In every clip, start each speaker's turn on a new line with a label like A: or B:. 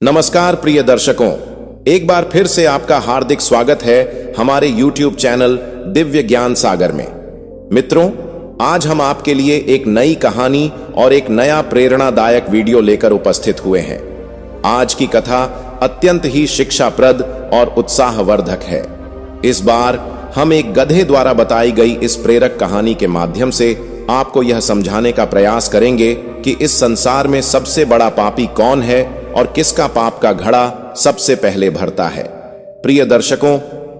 A: नमस्कार प्रिय दर्शकों, एक बार फिर से आपका हार्दिक स्वागत है हमारे YouTube चैनल दिव्य ज्ञान सागर में। मित्रों, आज हम आपके लिए एक नई कहानी और एक नया प्रेरणादायक वीडियो लेकर उपस्थित हुए हैं। आज की कथा अत्यंत ही शिक्षाप्रद और उत्साहवर्धक है। इस बार हम एक गधे द्वारा बताई गई इस प्रेरक कहानी के माध्यम से आपको यह समझाने का प्रयास करेंगे कि इस संसार में सबसे बड़ा पापी कौन है और किसका पाप का घड़ा सबसे पहले भरता है। प्रिय दर्शकों,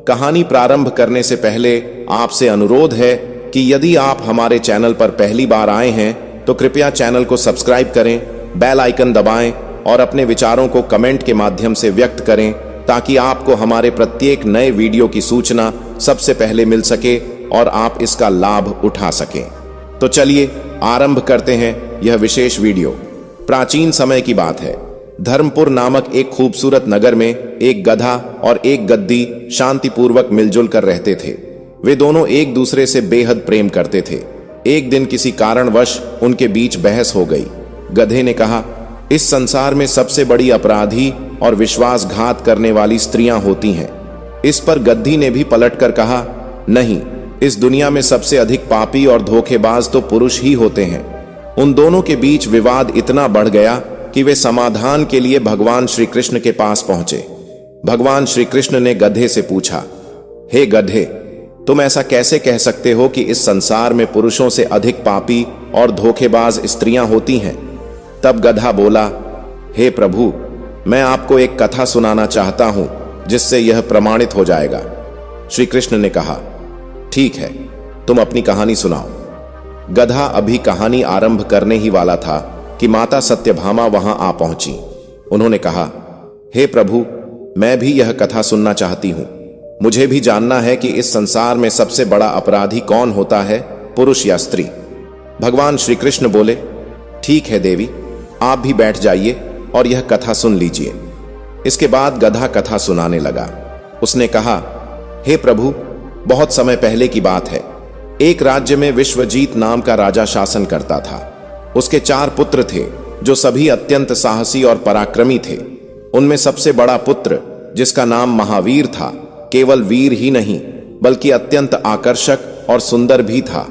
A: कहानी प्रारंभ करने से पहले आपसे अनुरोध है कि यदि आप हमारे चैनल पर पहली बार आए हैं तो कृपया चैनल को सब्सक्राइब करें, बेल आइकन दबाएं और अपने विचारों को कमेंट के माध्यम से व्यक्त करें ताकि आपको हमारे प्रत्येक नए वीडियो की सूचना सबसे पहले मिल सके और आप इसका लाभ उठा सकें। तो चलिए आरंभ करते हैं यह विशेष वीडियो। प्राचीन समय की बात है। धर्मपुर नामक एक खूबसूरत नगर में एक गधा और एक गद्दी शांतिपूर्वक मिलजुल कर रहते थे। वे दोनों एक दूसरे से बेहद प्रेम करते थे। एक दिन किसी कारणवश उनके बीच बहस हो गई। गधे ने कहा, इस संसार में सबसे बड़ी अपराधी और विश्वासघात करने वाली स्त्रियां होती हैं। इस पर गद्दी ने भी पलटकर कहा, नहीं, इस दुनिया में सबसे अधिक पापी और धोखेबाज तो पुरुष ही होते हैं। उन दोनों के बीच विवाद इतना बढ़ गया कि वे समाधान के लिए भगवान श्री कृष्ण के पास पहुंचे। भगवान श्री कृष्ण ने गधे से पूछा, हे गधे, तुम ऐसा कैसे कह सकते हो कि इस संसार में पुरुषों से अधिक पापी और धोखेबाज स्त्रियां होती हैं? तब गधा बोला, हे प्रभु, मैं आपको एक कथा सुनाना चाहता हूं जिससे यह प्रमाणित हो जाएगा। श्री कृष्ण ने कहा, ठीक है, तुम अपनी कहानी सुनाओ। गधा अभी कहानी आरंभ करने ही वाला था कि माता सत्यभामा वहां आ पहुंची। उन्होंने कहा, हे प्रभु, मैं भी यह कथा सुनना चाहती हूं। मुझे भी जानना है कि इस संसार में सबसे बड़ा अपराधी कौन होता है, पुरुष या स्त्री। भगवान श्री कृष्ण बोले, ठीक है देवी, आप भी बैठ जाइए और यह कथा सुन लीजिए। इसके बाद गधा कथा सुनाने लगा। उसने कहा, हे प्रभु, बहुत समय पहले की बात है। एक राज्य में विश्वजीत नाम का राजा शासन करता था। उसके 4 पुत्र थे जो सभी अत्यंत साहसी और पराक्रमी थे। उनमें सबसे बड़ा पुत्र, जिसका नाम महावीर था, केवल वीर ही नहीं बल्कि अत्यंत आकर्षक और सुंदर भी था।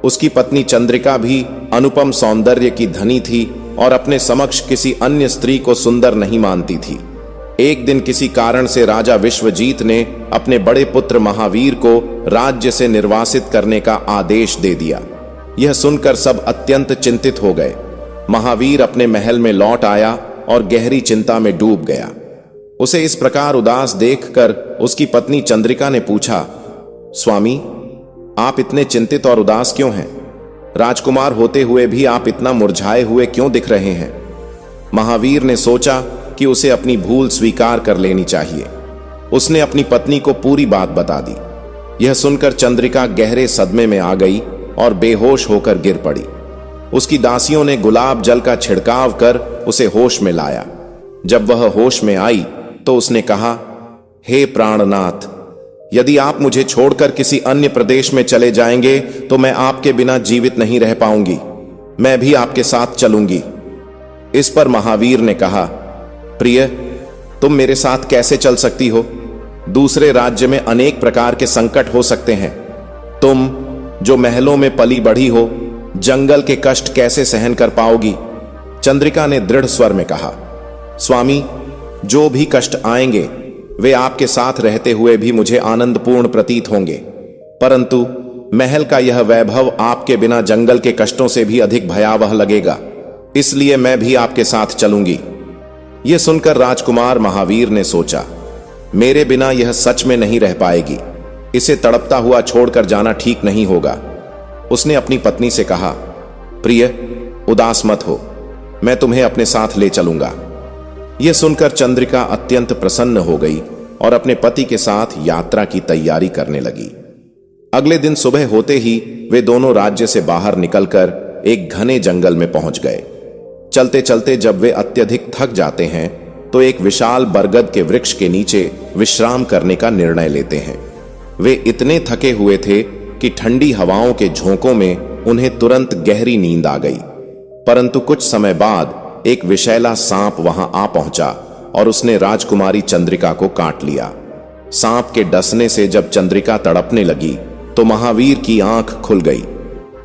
A: उसकी पत्नी चंद्रिका भी अनुपम सौंदर्य की धनी थी और अपने समक्ष किसी अन्य स्त्री को सुंदर नहीं मानती थी। एक दिन किसी कारण से राजा विश्वजीत ने अपने बड़े पुत्र महावीर को राज्य से निर्वासित करने का आदेश दे दिया। यह सुनकर सब अत्यंत चिंतित हो गए। महावीर अपने महल में लौट आया और गहरी चिंता में डूब गया। उसे इस प्रकार उदास देखकर उसकी पत्नी चंद्रिका ने पूछा, स्वामी, आप इतने चिंतित और उदास क्यों हैं? राजकुमार होते हुए भी आप इतना मुरझाए हुए क्यों दिख रहे हैं? महावीर ने सोचा कि उसे अपनी भूल स्वीकार कर लेनी चाहिए। उसने अपनी पत्नी को पूरी बात बता दी। यह सुनकर चंद्रिका गहरे सदमे में आ गई और बेहोश होकर गिर पड़ी। उसकी दासियों ने गुलाब जल का छिड़काव कर उसे होश में लाया। जब वह होश में आई तो उसने कहा, हे प्राणनाथ, यदि आप मुझे छोड़कर किसी अन्य प्रदेश में चले जाएंगे तो मैं आपके बिना जीवित नहीं रह पाऊंगी। मैं भी आपके साथ चलूंगी। इस पर महावीर ने कहा, प्रिय, तुम मेरे साथ कैसे चल सकती हो? दूसरे राज्य में अनेक प्रकार के संकट हो सकते हैं। तुम जो महलों में पली बढ़ी हो, जंगल के कष्ट कैसे सहन कर पाओगी? चंद्रिका ने दृढ़ स्वर में कहा, स्वामी, जो भी कष्ट आएंगे वे आपके साथ रहते हुए भी मुझे आनंदपूर्ण प्रतीत होंगे, परंतु महल का यह वैभव आपके बिना जंगल के कष्टों से भी अधिक भयावह लगेगा। इसलिए मैं भी आपके साथ चलूंगी। यह सुनकर राजकुमार महावीर ने सोचा, मेरे बिना यह सच में नहीं रह पाएगी। इसे तड़पता हुआ छोड़कर जाना ठीक नहीं होगा। उसने अपनी पत्नी से कहा, प्रिय, उदास मत हो, मैं तुम्हें अपने साथ ले चलूंगा। यह सुनकर चंद्रिका अत्यंत प्रसन्न हो गई और अपने पति के साथ यात्रा की तैयारी करने लगी। अगले दिन सुबह होते ही वे दोनों राज्य से बाहर निकलकर एक घने जंगल में पहुंच गए। चलते चलते जब वे अत्यधिक थक जाते हैं तो एक विशाल बरगद के वृक्ष के नीचे विश्राम करने का निर्णय लेते हैं। वे इतने थके हुए थे कि ठंडी हवाओं के झोंकों में उन्हें तुरंत गहरी नींद आ गई। परंतु कुछ समय बाद एक विषैला सांप वहां आ पहुंचा और उसने राजकुमारी चंद्रिका को काट लिया। सांप के डसने से जब चंद्रिका तड़पने लगी तो महावीर की आंख खुल गई।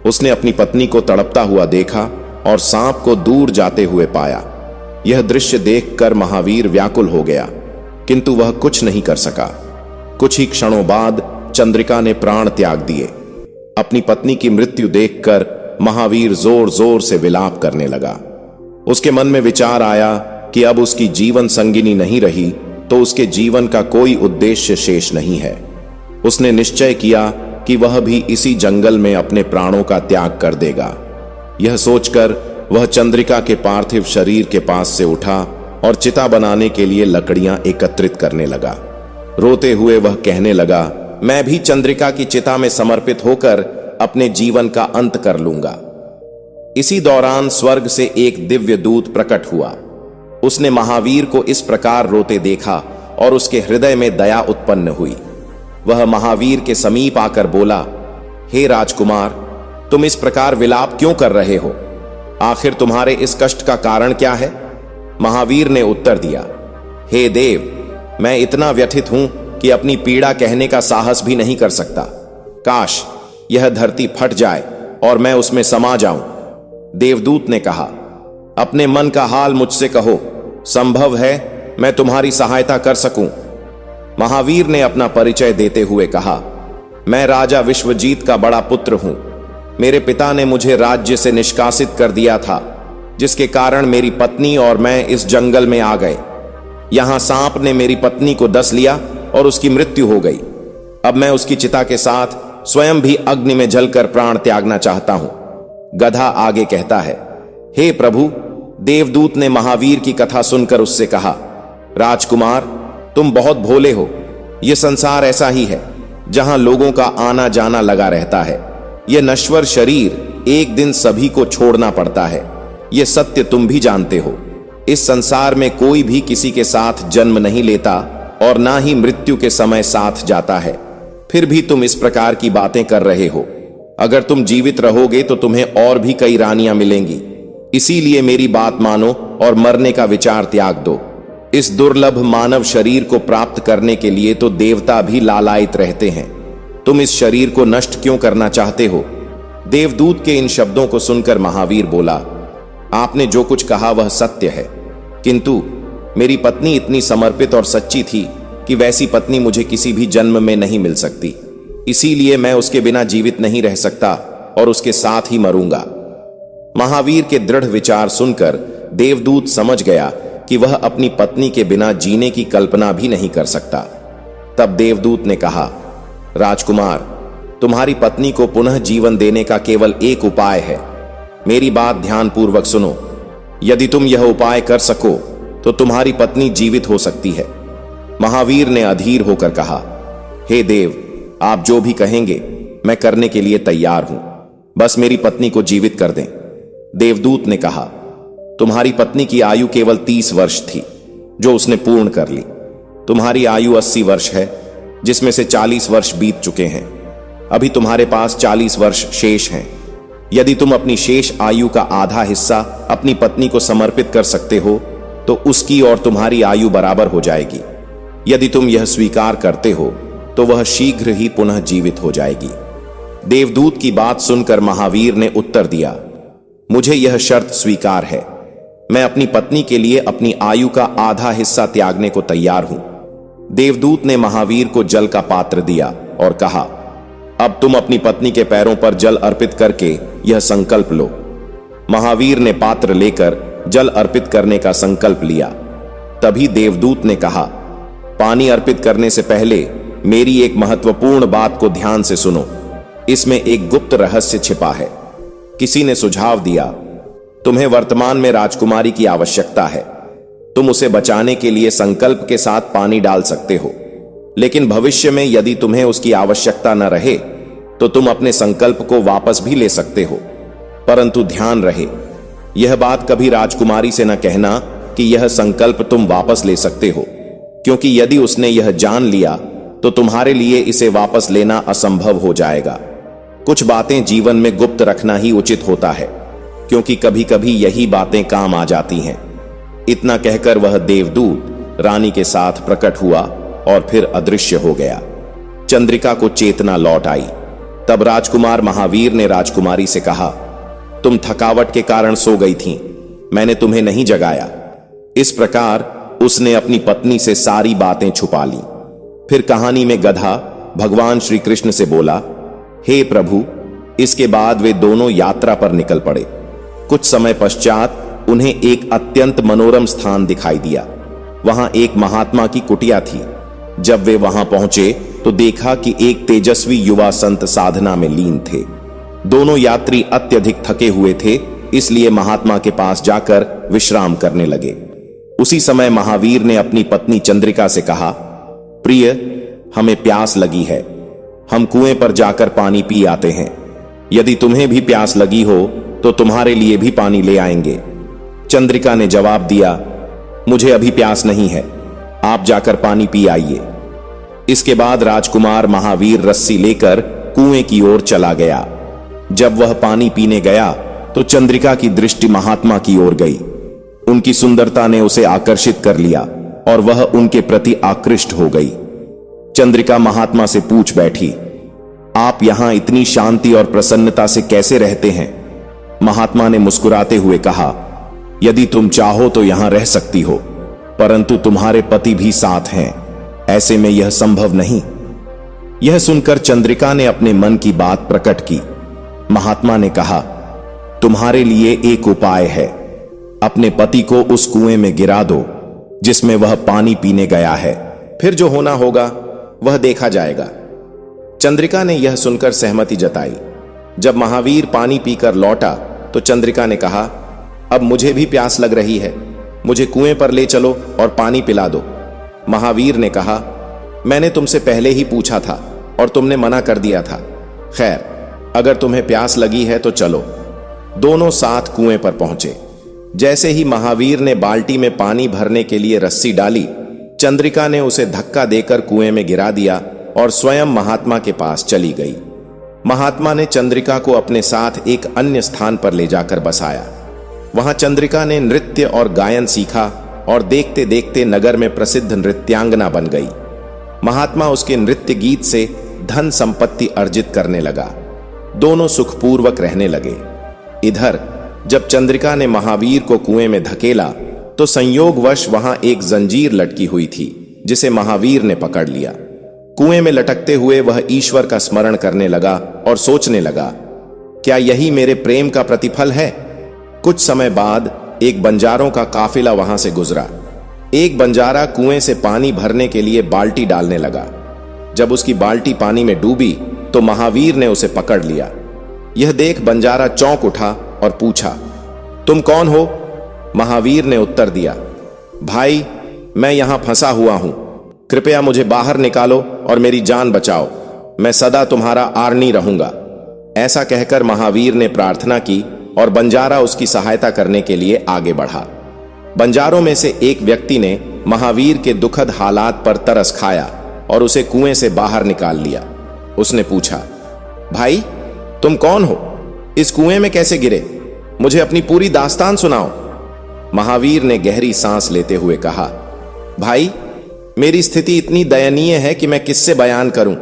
A: उसने अपनी पत्नी को तड़पता हुआ देखा और सांप को दूर जाते हुए पाया। यह दृश्य देखकर महावीर व्याकुल हो गया, किंतु वह कुछ नहीं कर सका। कुछ ही क्षणों बाद चंद्रिका ने प्राण त्याग दिए। अपनी पत्नी की मृत्यु देखकर महावीर जोर जोर से विलाप करने लगा। उसके मन में विचार आया कि अब उसकी जीवन संगिनी नहीं रही तो उसके जीवन का कोई उद्देश्य शेष नहीं है। उसने निश्चय किया कि वह भी इसी जंगल में अपने प्राणों का त्याग कर देगा। यह सोचकर वह चंद्रिका के पार्थिव शरीर के पास से उठा और चिता बनाने के लिए लकड़ियां एकत्रित करने लगा। रोते हुए वह कहने लगा, मैं भी चंद्रिका की चिता में समर्पित होकर अपने जीवन का अंत कर लूंगा। इसी दौरान स्वर्ग से एक दिव्य दूत प्रकट हुआ। उसने महावीर को इस प्रकार रोते देखा और उसके हृदय में दया उत्पन्न हुई। वह महावीर के समीप आकर बोला, हे राजकुमार, तुम इस प्रकार विलाप क्यों कर रहे हो? आखिर तुम्हारे इस कष्ट का कारण क्या है? महावीर ने उत्तर दिया, हे देव, मैं इतना व्यथित हूं कि अपनी पीड़ा कहने का साहस भी नहीं कर सकता। काश यह धरती फट जाए और मैं उसमें समा जाऊं। देवदूत ने कहा, अपने मन का हाल मुझसे कहो, संभव है मैं तुम्हारी सहायता कर सकूं। महावीर ने अपना परिचय देते हुए कहा, मैं राजा विश्वजीत का बड़ा पुत्र हूं। मेरे पिता ने मुझे राज्य से निष्कासित कर दिया था, जिसके कारण मेरी पत्नी और मैं इस जंगल में आ गए। यहां सांप ने मेरी पत्नी को डस लिया और उसकी मृत्यु हो गई। अब मैं उसकी चिता के साथ स्वयं भी अग्नि में जलकर प्राण त्यागना चाहता हूं। गधा आगे कहता है, हे प्रभु, देवदूत ने महावीर की कथा सुनकर उससे कहा, राजकुमार, तुम बहुत भोले हो। यह संसार ऐसा ही है जहां लोगों का आना जाना लगा रहता है। यह नश्वर शरीर एक दिन सभी को छोड़ना पड़ता है। यह सत्य तुम भी जानते हो। इस संसार में कोई भी किसी के साथ जन्म नहीं लेता और ना ही मृत्यु के समय साथ जाता है। फिर भी तुम इस प्रकार की बातें कर रहे हो। अगर तुम जीवित रहोगे तो तुम्हें और भी कई रानियां मिलेंगी। इसीलिए मेरी बात मानो और मरने का विचार त्याग दो। इस दुर्लभ मानव शरीर को प्राप्त करने के लिए तो देवता भी लालायित रहते हैं। तुम इस शरीर को नष्ट क्यों करना चाहते हो? देवदूत के इन शब्दों को सुनकर महावीर बोला, आपने जो कुछ कहा वह सत्य है, किंतु मेरी पत्नी इतनी समर्पित और सच्ची थी कि वैसी पत्नी मुझे किसी भी जन्म में नहीं मिल सकती। इसीलिए मैं उसके बिना जीवित नहीं रह सकता और उसके साथ ही मरूंगा। महावीर के दृढ़ विचार सुनकर देवदूत समझ गया कि वह अपनी पत्नी के बिना जीने की कल्पना भी नहीं कर सकता। तब देवदूत ने कहा, राजकुमार, तुम्हारी पत्नी को पुनः जीवन देने का केवल एक उपाय है। मेरी बात ध्यानपूर्वक सुनो। यदि तुम यह उपाय कर सको तो तुम्हारी पत्नी जीवित हो सकती है। महावीर ने अधीर होकर कहा, हे देव, आप जो भी कहेंगे मैं करने के लिए तैयार हूं। बस मेरी पत्नी को जीवित कर दें। देवदूत ने कहा, तुम्हारी पत्नी की आयु केवल 30 वर्ष थी, जो उसने पूर्ण कर ली। तुम्हारी आयु 80 वर्ष है, जिसमें से 40 वर्ष बीत चुके हैं। अभी तुम्हारे पास 40 वर्ष शेष हैं। यदि तुम अपनी शेष आयु का आधा हिस्सा अपनी पत्नी को समर्पित कर सकते हो तो उसकी और तुम्हारी आयु बराबर हो जाएगी। यदि तुम यह स्वीकार करते हो तो वह शीघ्र ही पुनः जीवित हो जाएगी। देवदूत की बात सुनकर महावीर ने उत्तर दिया, मुझे यह शर्त स्वीकार है। मैं अपनी पत्नी के लिए अपनी आयु का आधा हिस्सा त्यागने को तैयार हूं। देवदूत ने महावीर को जल का पात्र दिया और कहा, अब तुम अपनी पत्नी के पैरों पर जल अर्पित करके यह संकल्प लो। महावीर ने पात्र लेकर जल अर्पित करने का संकल्प लिया। तभी देवदूत ने कहा, पानी अर्पित करने से पहले मेरी एक महत्वपूर्ण बात को ध्यान से सुनो। इसमें एक गुप्त रहस्य छिपा है। किसी ने सुझाव दिया, तुम्हें वर्तमान में राजकुमारी की आवश्यकता है। तुम उसे बचाने के लिए संकल्प के साथ पानी डाल सकते हो, लेकिन भविष्य में यदि तुम्हें उसकी आवश्यकता न रहे तो तुम अपने संकल्प को वापस भी ले सकते हो। परंतु ध्यान रहे, यह बात कभी राजकुमारी से न कहना कि यह संकल्प तुम वापस ले सकते हो, क्योंकि यदि उसने यह जान लिया तो तुम्हारे लिए इसे वापस लेना असंभव हो जाएगा। कुछ बातें जीवन में गुप्त रखना ही उचित होता है, क्योंकि कभी कभी यही बातें काम आ जाती हैं। इतना कहकर वह देवदूत रानी के साथ प्रकट हुआ और फिर अदृश्य हो गया। चंद्रिका को चेतना लौट आई। तब राजकुमार महावीर ने राजकुमारी से कहा, तुम थकावट के कारण सो गई थीं, मैंने तुम्हें नहीं जगाया। इस प्रकार उसने अपनी पत्नी से सारी बातें छुपा ली। फिर कहानी में गधा भगवान श्री कृष्ण से बोला, हे प्रभु। इसके बाद वे दोनों यात्रा पर निकल पड़े। कुछ समय पश्चात उन्हें एक अत्यंत मनोरम स्थान दिखाई दिया। वहां एक महात्मा की कुटिया थी। जब वे वहां पहुंचे तो देखा कि एक तेजस्वी युवा संत साधना में लीन थे। दोनों यात्री अत्यधिक थके हुए थे, इसलिए महात्मा के पास जाकर विश्राम करने लगे। उसी समय महावीर ने अपनी पत्नी चंद्रिका से कहा, प्रिय, हमें प्यास लगी है, हम कुएं पर जाकर पानी पी आते हैं। यदि तुम्हें भी प्यास लगी हो तो तुम्हारे लिए भी पानी ले आएंगे। चंद्रिका ने जवाब दिया, मुझे अभी प्यास नहीं है, आप जाकर पानी पी आइए। इसके बाद राजकुमार महावीर रस्सी लेकर कुएं की ओर चला गया। जब वह पानी पीने गया तो चंद्रिका की दृष्टि महात्मा की ओर गई। उनकी सुंदरता ने उसे आकर्षित कर लिया और वह उनके प्रति आकृष्ट हो गई। चंद्रिका महात्मा से पूछ बैठी, आप यहां इतनी शांति और प्रसन्नता से कैसे रहते हैं? महात्मा ने मुस्कुराते हुए कहा, यदि तुम चाहो तो यहां रह सकती हो, परंतु तुम्हारे पति भी साथ हैं, ऐसे में यह संभव नहीं। यह सुनकर चंद्रिका ने अपने मन की बात प्रकट की। महात्मा ने कहा, तुम्हारे लिए एक उपाय है, अपने पति को उस कुएं में गिरा दो जिसमें वह पानी पीने गया है, फिर जो होना होगा वह देखा जाएगा। चंद्रिका ने यह सुनकर सहमति जताई। जब महावीर पानी पीकर लौटा तो चंद्रिका ने कहा, अब मुझे भी प्यास लग रही है, मुझे कुएं पर ले चलो और पानी पिला दो। महावीर ने कहा, मैंने तुमसे पहले ही पूछा था और तुमने मना कर दिया था। खैर, अगर तुम्हें प्यास लगी है तो चलो। दोनों साथ कुएं पर पहुंचे। जैसे ही महावीर ने बाल्टी में पानी भरने के लिए रस्सी डाली, चंद्रिका ने उसे धक्का देकर कुएं में गिरा दिया और स्वयं महात्मा के पास चली गई। महात्मा ने चंद्रिका को अपने साथ एक अन्य स्थान पर ले जाकर बसाया। वहां चंद्रिका ने नृत्य और गायन सीखा और देखते देखते नगर में प्रसिद्ध नृत्यांगना बन गई। महात्मा उसके नृत्य गीत से धन संपत्ति अर्जित करने लगा। दोनों सुखपूर्वक रहने लगे। इधर जब चंद्रिका ने महावीर को कुएं में धकेला तो संयोगवश वहां एक जंजीर लटकी हुई थी, जिसे महावीर ने पकड़ लिया। कुएं में लटकते हुए वह ईश्वर का स्मरण करने लगा और सोचने लगा, क्या यही मेरे प्रेम का प्रतिफल है? कुछ समय बाद एक बंजारों का काफिला वहां से गुजरा। एक बंजारा कुएं से पानी भरने के लिए बाल्टी डालने लगा। जब उसकी बाल्टी पानी में डूबी तो महावीर ने उसे पकड़ लिया। यह देख बंजारा चौंक उठा और पूछा, तुम कौन हो? महावीर ने उत्तर दिया, भाई, मैं यहां फंसा हुआ हूं, कृपया मुझे बाहर निकालो और मेरी जान बचाओ, मैं सदा तुम्हारा आर्णी रहूंगा। ऐसा कहकर महावीर ने प्रार्थना की और बंजारा उसकी सहायता करने के लिए आगे बढ़ा। बंजारों में से एक व्यक्ति ने महावीर के दुखद हालात पर तरस खाया और उसे कुएं से बाहर निकाल लिया। उसने पूछा, भाई, तुम कौन हो? इस कुएं में कैसे गिरे? मुझे अपनी पूरी दास्तान सुनाओ। महावीर ने गहरी सांस लेते हुए कहा, भाई, मेरी स्थिति इतनी दयनीय है कि मैं किससे बयान करूं।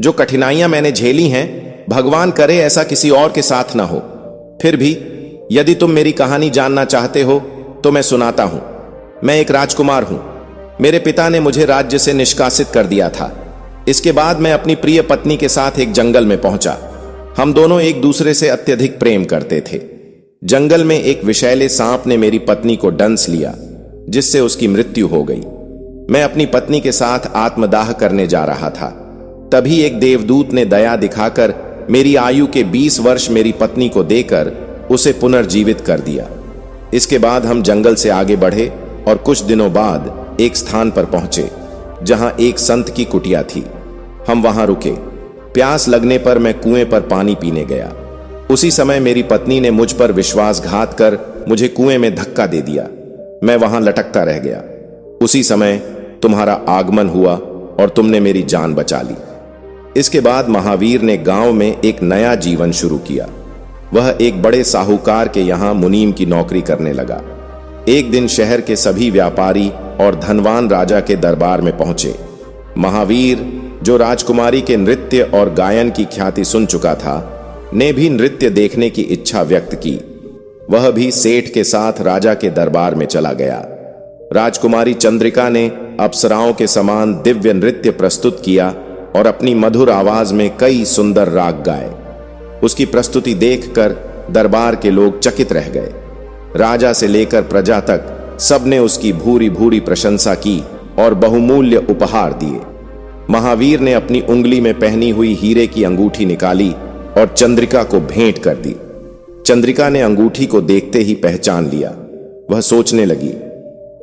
A: जो कठिनाइयां मैंने झेली हैं, भगवान करे ऐसा किसी और के साथ ना हो। फिर भी यदि तुम मेरी कहानी जानना चाहते हो तो मैं सुनाता हूं। मैं एक राजकुमार हूं। मेरे पिता ने मुझे राज्य से निष्कासित कर दिया था। इसके बाद मैं अपनी प्रिय पत्नी के साथ एक जंगल में पहुंचा। हम दोनों एक दूसरे से अत्यधिक प्रेम करते थे। जंगल में एक विषैले सांप ने मेरी पत्नी को डंस लिया, जिससे उसकी मृत्यु हो गई। मैं अपनी पत्नी के साथ आत्मदाह करने जा रहा था। तभी एक देवदूत ने दया दिखाकर मेरी आयु के 20 वर्ष मेरी पत्नी को देकर उसे पुनर्जीवित कर दिया। इसके बाद हम जंगल से आगे बढ़े और कुछ दिनों बाद एक स्थान पर पहुंचे जहां एक संत की कुटिया थी। हम वहां रुके। प्यास लगने पर मैं कुएं पर पानी पीने गया। उसी समय मेरी पत्नी ने मुझ पर विश्वासघात कर मुझे कुएं में धक्का दे दिया। मैं वहां लटकता रह गया। उसी समय तुम्हारा आगमन हुआ और तुमने मेरी जान बचा ली। इसके बाद महावीर ने गांव में एक नया जीवन शुरू किया। वह एक बड़े साहूकार के यहां मुनीम की नौकरी करने लगा। एक दिन शहर के सभी व्यापारी और धनवान राजा के दरबार में पहुंचे। महावीर, जो राजकुमारी के नृत्य और गायन की ख्याति सुन चुका था, ने भी नृत्य देखने की इच्छा व्यक्त की। वह भी सेठ के साथ राजा के दरबार में चला गया। राजकुमारी चंद्रिका ने अप्सराओं के समान दिव्य नृत्य प्रस्तुत किया और अपनी मधुर आवाज में कई सुंदर राग गाए। उसकी प्रस्तुति देखकर दरबार के लोग चकित रह गए। राजा से लेकर प्रजा तक सबने उसकी भूरी भूरी प्रशंसा की और बहुमूल्य उपहार दिए। महावीर ने अपनी उंगली में पहनी हुई हीरे की अंगूठी निकाली और चंद्रिका को भेंट कर दी। चंद्रिका ने अंगूठी को देखते ही पहचान लिया। वह सोचने लगी,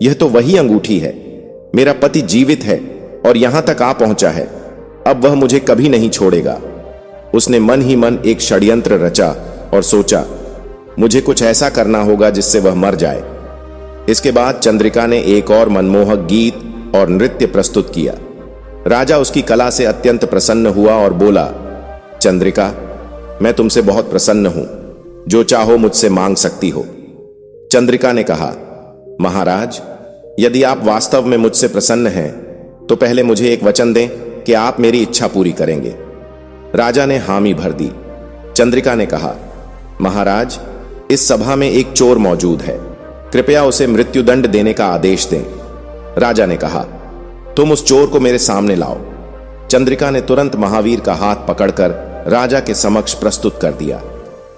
A: यह तो वही अंगूठी है। मेरा पति जीवित है और यहां तक आ पहुंचा है। अब वह मुझे कभी नहीं छोड़ेगा। उसने मन ही मन एक षड्यंत्र रचा और सोचा, मुझे कुछ ऐसा करना होगा जिससे वह मर जाए। इसके बाद चंद्रिका ने एक और मनमोहक गीत और नृत्य प्रस्तुत किया। राजा उसकी कला से अत्यंत प्रसन्न हुआ और बोला, चंद्रिका, मैं तुमसे बहुत प्रसन्न हूं। जो चाहो मुझसे मांग सकती हो। चंद्रिका ने कहा, महाराज, यदि आप वास्तव में मुझसे प्रसन्न हैं तो पहले मुझे एक वचन दें कि आप मेरी इच्छा पूरी करेंगे। राजा ने हामी भर दी। चंद्रिका ने कहा, महाराज, इस सभा में एक चोर मौजूद है, कृपया उसे मृत्युदंड देने का आदेश दें। राजा ने कहा, तुम उस चोर को मेरे सामने लाओ। चंद्रिका ने तुरंत महावीर का हाथ पकड़कर राजा के समक्ष प्रस्तुत कर दिया।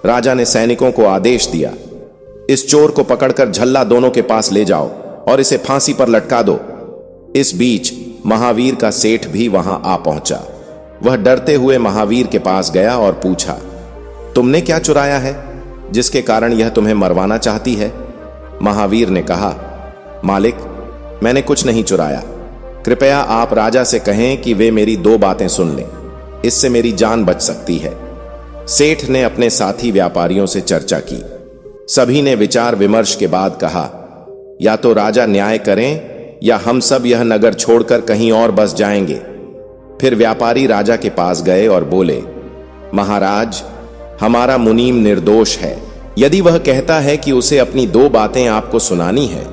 A: राजा ने सैनिकों को आदेश दिया, इस चोर को पकड़कर झल्ला दोनों के पास ले जाओ और इसे फांसी पर लटका दो। इस बीच महावीर का सेठ भी वहां आ पहुंचा। वह डरते हुए महावीर के पास गया और पूछा, तुमने क्या चुराया है जिसके कारण यह तुम्हें मरवाना चाहती है? महावीर ने कहा, मालिक, मैंने कुछ नहीं चुराया। कृपया आप राजा से कहें कि वे मेरी दो बातें सुन लें, इससे मेरी जान बच सकती है। सेठ ने अपने साथी व्यापारियों से चर्चा की। सभी ने विचार विमर्श के बाद कहा, या तो राजा न्याय करें या हम सब यह नगर छोड़कर कहीं और बस जाएंगे। फिर व्यापारी राजा के पास गए और बोले, महाराज, हमारा मुनीम निर्दोष है। यदि वह कहता है कि उसे अपनी दो बातें आपको सुनानी है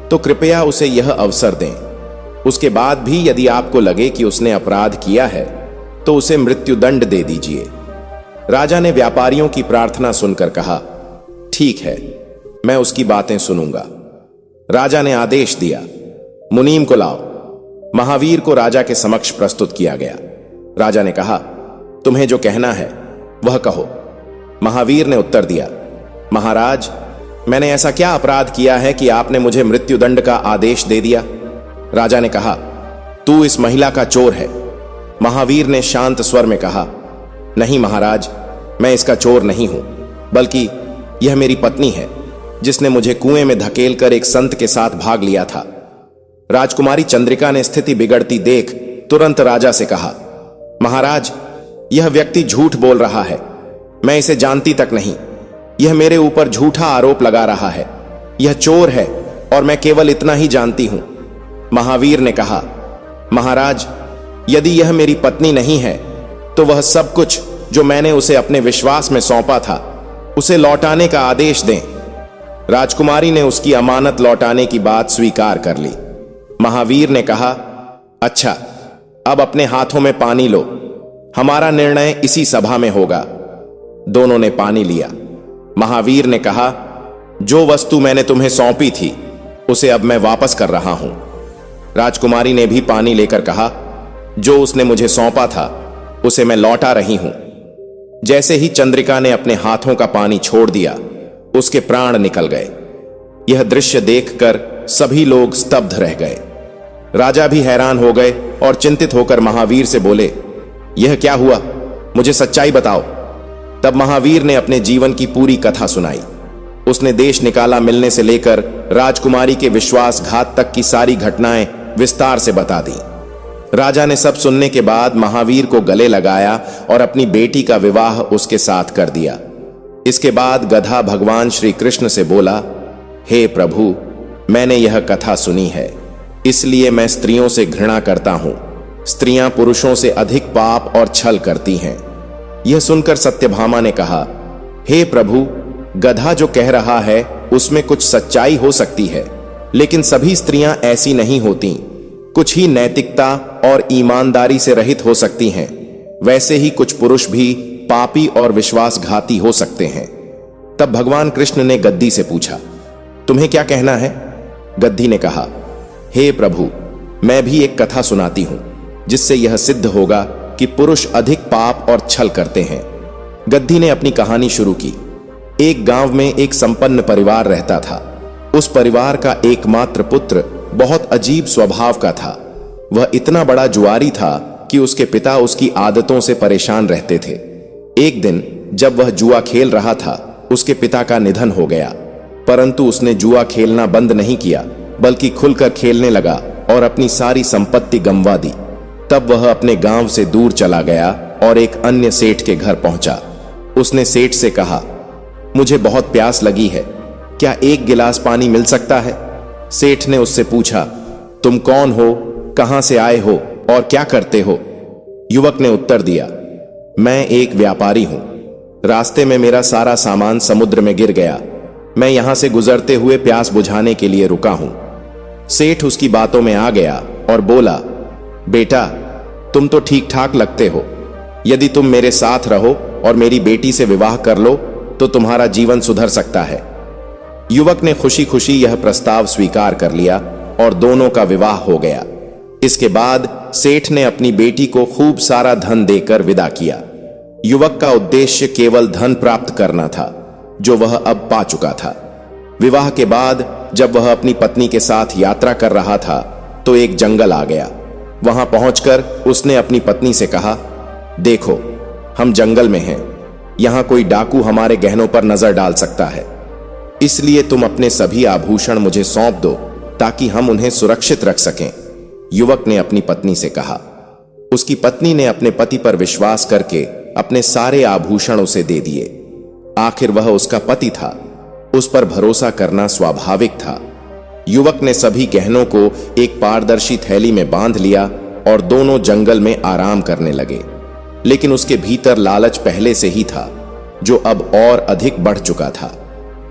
A: तो कृपया उसे यह अवसर दें। उसके बाद भी यदि आपको लगे कि उसने अपराध किया है तो उसे मृत्युदंड दे दीजिए। राजा ने व्यापारियों की प्रार्थना सुनकर कहा, ठीक है, मैं उसकी बातें सुनूंगा। राजा ने आदेश दिया, मुनीम को लाओ। महावीर को राजा के समक्ष प्रस्तुत किया गया। राजा ने कहा, तुम्हें जो कहना है वह कहो। महावीर ने उत्तर दिया, महाराज, मैंने ऐसा क्या अपराध किया है कि आपने मुझे मृत्युदंड का आदेश दे दिया? राजा ने कहा, तू इस महिला का चोर है। महावीर ने शांत स्वर में कहा, नहीं महाराज, मैं इसका चोर नहीं हूं, बल्कि यह मेरी पत्नी है जिसने मुझे कुएं में धकेलकर एक संत के साथ भाग लिया था। राजकुमारी चंद्रिका ने स्थिति बिगड़ती देख तुरंत राजा से कहा, महाराज, यह व्यक्ति झूठ बोल रहा है। मैं इसे जानती तक नहीं। यह मेरे ऊपर झूठा आरोप लगा रहा है। यह चोर है और मैं केवल इतना ही जानती हूं। महावीर ने कहा, महाराज, यदि यह मेरी पत्नी नहीं है तो वह सब कुछ जो मैंने उसे अपने विश्वास में सौंपा था उसे लौटाने का आदेश दें। राजकुमारी ने उसकी अमानत लौटाने की बात स्वीकार कर ली। महावीर ने कहा, अच्छा, अब अपने हाथों में पानी लो। हमारा निर्णय इसी सभा में होगा। दोनों ने पानी लिया। महावीर ने कहा, जो वस्तु मैंने तुम्हें सौंपी थी उसे अब मैं वापस कर रहा हूं। राजकुमारी ने भी पानी लेकर कहा, जो उसने मुझे सौंपा था उसे मैं लौटा रही हूं। जैसे ही चंद्रिका ने अपने हाथों का पानी छोड़ दिया, उसके प्राण निकल गए। यह दृश्य देखकर सभी लोग स्तब्ध रह गए। राजा भी हैरान हो गए और चिंतित होकर महावीर से बोले, यह क्या हुआ? मुझे सच्चाई बताओ। तब महावीर ने अपने जीवन की पूरी कथा सुनाई। उसने देश निकाला मिलने से लेकर राजकुमारी के विश्वासघात तक की सारी घटनाएं विस्तार से बता दी। राजा ने सब सुनने के बाद महावीर को गले लगाया और अपनी बेटी का विवाह उसके साथ कर दिया। इसके बाद गधा भगवान श्री कृष्ण से बोला, हे प्रभु, मैंने यह कथा सुनी है, इसलिए मैं स्त्रियों से घृणा करता हूं। स्त्रियां पुरुषों से अधिक पाप और छल करती हैं। यह सुनकर सत्यभामा ने कहा, हे प्रभु, गधा जो कह रहा है उसमें कुछ सच्चाई हो सकती है, लेकिन सभी स्त्रियां ऐसी नहीं होती। कुछ ही नैतिकता और ईमानदारी से रहित हो सकती हैं। वैसे ही कुछ पुरुष भी पापी और विश्वासघाती हो सकते हैं। तब भगवान कृष्ण ने गद्दी से पूछा, तुम्हें क्या कहना है? गद्दी ने कहा, हे प्रभु, मैं भी एक कथा सुनाती हूं जिससे यह सिद्ध होगा कि पुरुष अधिक पाप और छल करते हैं। गद्दी ने अपनी कहानी शुरू की। एक गांव में एक संपन्न परिवार रहता था। उस परिवार का एकमात्र पुत्र बहुत अजीब स्वभाव का था। वह इतना बड़ा जुआरी था कि उसके पिता उसकी आदतों से परेशान रहते थे। एक दिन जब वह जुआ खेल रहा था, उसके पिता का निधन हो गया, परंतु उसने जुआ खेलना बंद नहीं किया, बल्कि खुलकर खेलने लगा और अपनी सारी संपत्ति गंवा दी। तब वह अपने गांव से दूर चला गया और एक अन्य सेठ के घर पहुंचा। उसने सेठ से कहा, मुझे बहुत प्यास लगी है, क्या एक गिलास पानी मिल सकता है? सेठ ने उससे पूछा, तुम कौन हो, कहां से आए हो और क्या करते हो? युवक ने उत्तर दिया, मैं एक व्यापारी हूं। रास्ते में मेरा सारा सामान समुद्र में गिर गया। मैं यहां से गुजरते हुए प्यास बुझाने के लिए रुका हूं। सेठ उसकी बातों में आ गया और बोला, बेटा, तुम तो ठीक ठाक लगते हो। यदि तुम मेरे साथ रहो और मेरी बेटी से विवाह कर लो तो तुम्हारा जीवन सुधर सकता है। युवक ने खुशी खुशी यह प्रस्ताव स्वीकार कर लिया और दोनों का विवाह हो गया। इसके बाद सेठ ने अपनी बेटी को खूब सारा धन देकर विदा किया। युवक का उद्देश्य केवल धन प्राप्त करना था, जो वह अब पा चुका था। विवाह के बाद जब वह अपनी पत्नी के साथ यात्रा कर रहा था तो एक जंगल आ गया। वहां पहुंचकर उसने अपनी पत्नी से कहा, देखो, हम जंगल में हैं। यहां कोई डाकू हमारे गहनों पर नजर डाल सकता है, इसलिए तुम अपने सभी आभूषण मुझे सौंप दो ताकि हम उन्हें सुरक्षित रख सकें। युवक ने अपनी पत्नी से कहा। उसकी पत्नी ने अपने पति पर विश्वास करके अपने सारे आभूषण उसे दे दिए। आखिर वह उसका पति था, उस पर भरोसा करना स्वाभाविक था। युवक ने सभी गहनों को एक पारदर्शी थैली में बांध लिया और दोनों जंगल में आराम करने लगे। लेकिन उसके भीतर लालच पहले से ही था, जो अब और अधिक बढ़ चुका था।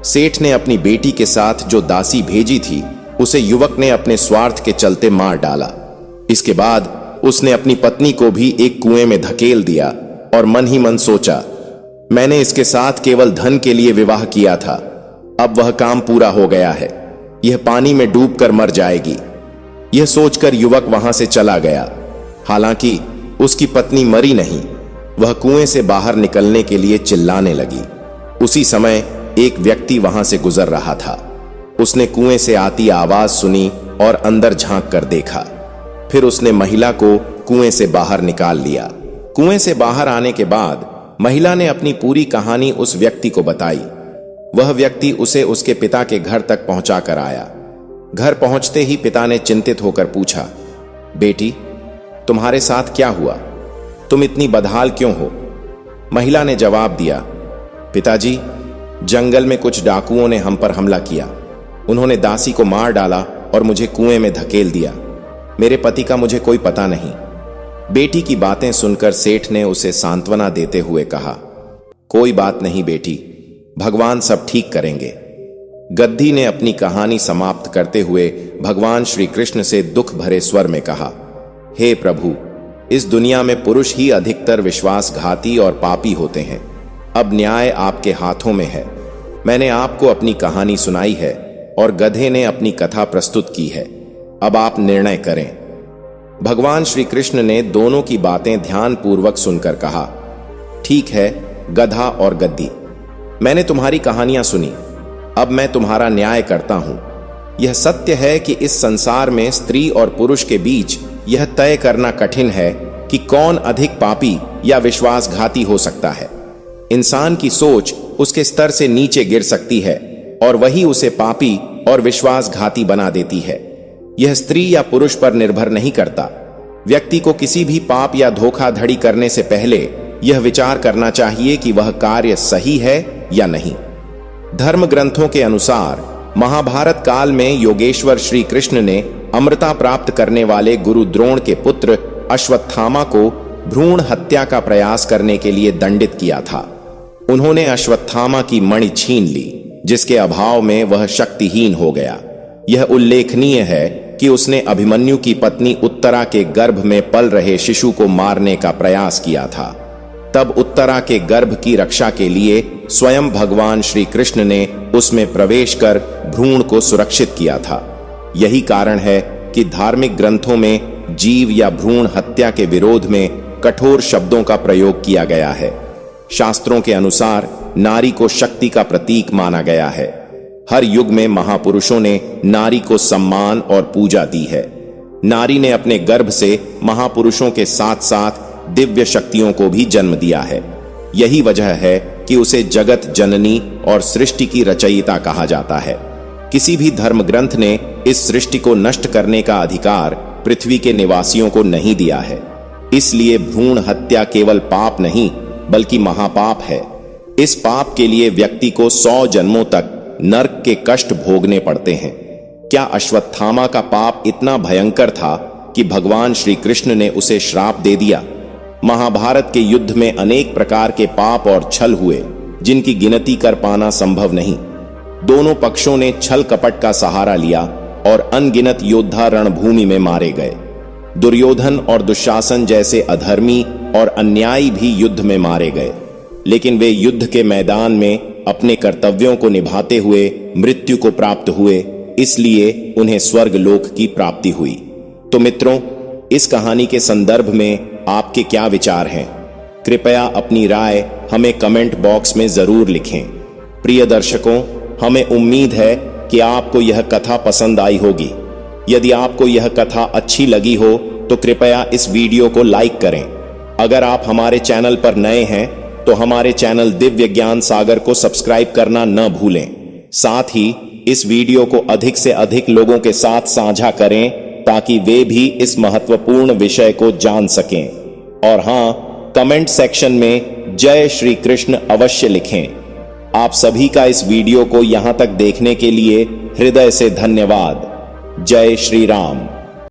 A: सेठ ने अपनी बेटी के साथ जो दासी भेजी थी, उसे युवक ने अपने स्वार्थ के चलते मार डाला। इसके बाद उसने अपनी पत्नी को भी एक कुएं में धकेल दिया और मन ही मन सोचा, मैंने इसके साथ केवल धन के लिए विवाह किया था, अब वह काम पूरा हो गया है, यह पानी में डूबकर मर जाएगी। यह सोचकर युवक वहां से चला गया। हालांकि उसकी पत्नी मरी नहीं, वह कुएं से बाहर निकलने के लिए चिल्लाने लगी। उसी समय एक व्यक्ति वहां से गुजर रहा था। उसने कुएं से आती आवाज सुनी और अंदर झांक कर देखा। फिर उसने महिला को कुएं से बाहर निकाल लिया। कुएं से बाहर आने के बाद महिला ने अपनी पूरी कहानी उस व्यक्ति को बताई। वह व्यक्ति उसे उसके पिता के घर तक पहुंचा कर आया। घर पहुंचते ही पिता ने चिंतित होकर पूछा, बेटी, तुम्हारे साथ क्या हुआ? तुम इतनी बदहाल क्यों हो? महिला ने जवाब दिया, पिताजी, जंगल में कुछ डाकुओं ने हम पर हमला किया। उन्होंने दासी को मार डाला और मुझे कुएं में धकेल दिया। मेरे पति का मुझे कोई पता नहीं। बेटी की बातें सुनकर सेठ ने उसे सांत्वना देते हुए कहा, कोई बात नहीं बेटी, भगवान सब ठीक करेंगे। गद्दी ने अपनी कहानी समाप्त करते हुए भगवान श्री कृष्ण से दुख भरे स्वर में कहा, हे प्रभु, इस दुनिया में पुरुष ही अधिकतर विश्वासघाती और पापी होते हैं। अब न्याय आपके हाथों में है। मैंने आपको अपनी कहानी सुनाई है और गधे ने अपनी कथा प्रस्तुत की है। अब आप निर्णय करें। भगवान श्री कृष्ण ने दोनों की बातें ध्यानपूर्वक सुनकर कहा, ठीक है गधा और गद्दी, मैंने तुम्हारी कहानियां सुनी। अब मैं तुम्हारा न्याय करता हूं। यह सत्य है कि इस संसार में स्त्री और पुरुष के बीच यह तय करना कठिन है कि कौन अधिक पापी या विश्वासघाती हो सकता है। इंसान की सोच उसके स्तर से नीचे गिर सकती है और वही उसे पापी और विश्वासघाती बना देती है। यह स्त्री या पुरुष पर निर्भर नहीं करता। व्यक्ति को किसी भी पाप या धोखाधड़ी करने से पहले यह विचार करना चाहिए कि वह कार्य सही है या नहीं। धर्म ग्रंथों के अनुसार महाभारत काल में योगेश्वर श्री कृष्ण ने अमृता प्राप्त करने वाले गुरु द्रोण के पुत्र अश्वत्थामा को भ्रूण हत्या का प्रयास करने के लिए दंडित किया था। उन्होंने अश्वत्थामा की मणि छीन ली। जिसके अभाव में वह शक्तिहीन हो गया। यह उल्लेखनीय है कि उसने अभिमन्यु की पत्नी उत्तरा के गर्भ में पल रहे शिशु को मारने का प्रयास किया था। तब उत्तरा के गर्भ की रक्षा के लिए स्वयं भगवान श्री कृष्ण ने उसमें प्रवेश कर भ्रूण को सुरक्षित किया था। यही कारण है कि धार्मिक ग्रंथों में जीव या भ्रूण हत्या के विरोध में कठोर शब्दों का प्रयोग किया गया है। शास्त्रों के अनुसार नारी को शक्ति का प्रतीक माना गया है। हर युग में महापुरुषों ने नारी को सम्मान और पूजा दी है। नारी ने अपने गर्भ से महापुरुषों के साथ साथ दिव्य शक्तियों को भी जन्म दिया है। यही वजह है कि उसे जगत जननी और सृष्टि की रचयिता कहा जाता है। किसी भी धर्म ग्रंथ ने इस सृष्टि को नष्ट करने का अधिकार पृथ्वी के निवासियों को नहीं दिया है। इसलिए भ्रूण हत्या केवल पाप नहीं बल्कि महापाप है। इस पाप के लिए व्यक्ति को 100 जन्मों तक नरक के कष्ट भोगने पड़ते हैं। क्या अश्वत्थामा का पाप इतना भयंकर था कि भगवान श्री कृष्ण ने उसे श्राप दे दिया? महाभारत के युद्ध में अनेक प्रकार के पाप और छल हुए जिनकी गिनती कर पाना संभव नहीं। दोनों पक्षों ने छल कपट का सहारा लिया और अनगिनत योद्धा रणभूमि में मारे गए। दुर्योधन और दुशासन जैसे अधर्मी और अन्यायी भी युद्ध में मारे गए, लेकिन वे युद्ध के मैदान में अपने कर्तव्यों को निभाते हुए मृत्यु को प्राप्त हुए, इसलिए उन्हें स्वर्ग लोक की प्राप्ति हुई। तो मित्रों, इस कहानी के संदर्भ में आपके क्या विचार हैं? कृपया अपनी राय हमें कमेंट बॉक्स में जरूर लिखें। प्रिय दर्शकों, हमें उम्मीद है कि आपको यह कथा पसंद आई होगी। यदि आपको यह कथा अच्छी लगी हो तो कृपया इस वीडियो को लाइक करें। अगर आप हमारे चैनल पर नए हैं तो हमारे चैनल दिव्य ज्ञान सागर को सब्सक्राइब करना न भूलें। साथ ही इस वीडियो को अधिक से अधिक लोगों के साथ साझा करें ताकि वे भी इस महत्वपूर्ण विषय को जान सकें। और हां, कमेंट सेक्शन में जय श्री कृष्ण अवश्य लिखें। आप सभी का इस वीडियो को यहां तक देखने के लिए हृदय से धन्यवाद। जय श्री राम।